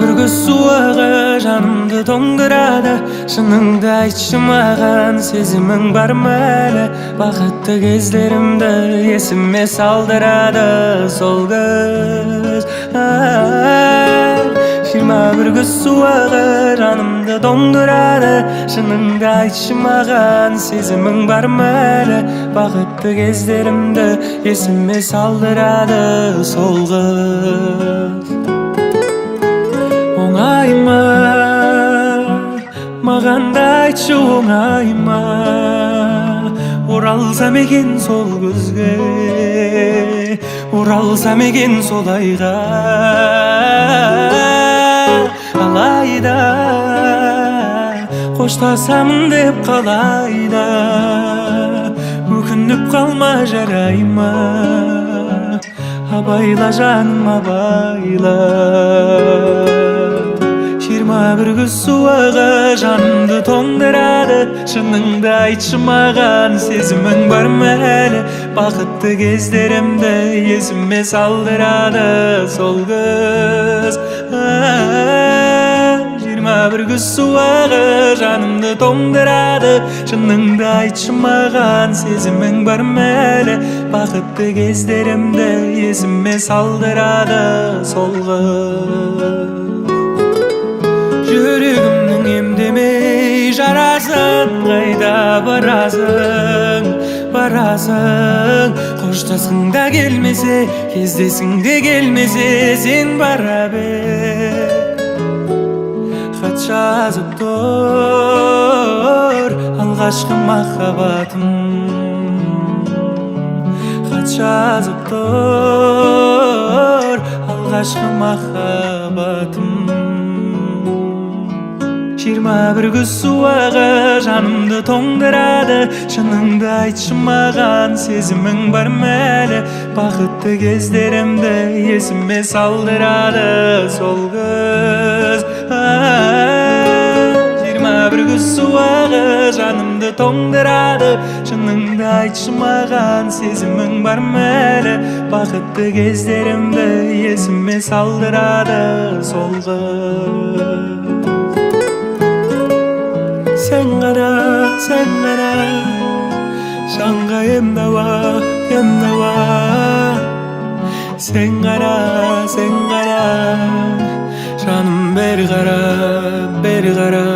bir göz suağı canımdı dondurады. Şınыңды aytчы маған, сезімің бар ма әлі? Бақытты кездерімді есіме салдырады сол көз. 21 göz suağı canımdı dondurады. Şınыңды aytчы маған, сезімің бар ма әлі? Бақытты кездерімді есіме салдырады сол көз. Оңай ма, маған да айтчы оңай ма? Оралсам екен сол көзге, оралсам екен сол айға. Алайда қоштасамын деп қалайда, өкініп қалма жарай ма? Абайла жаным абайла. 21 göz suağı жанымды тоңдырады. Шыныңды айтчы маған, сезімің бар ма әлі? Бақытты кездерімді есіме салдырады сол көз. 21 göz suağı жанымды тоңдырады. Шыныңды айтчы маған, сезімің бар ма әлі? Бақытты кездерімді есіме салдырады сол көз. Жүрегімнің емдемей жарасын, қайда барасың, барасың? Қоштасқың да келмесе, кездесің де келмесе, сен бара бер. Хат жазып тұр алғашқы махаббатым, хат жазып тұр алғашқы махаббатым. 21 göz suağı жанымды тоңдырады. Шыныңды айтчы маған, сезімің бар ма әлі? Бақытты кездерімді есіме салдырады сол көз. 21 göz suağı жанымды тоңдырады. Шыныңды айтчы маған, сезімің бар ма әлі? Бақытты кездерімді есіме салдырады сол көз. Sen qara, şanğa emdawa, emdawa. Sen qara, canım ber qara, ber qara.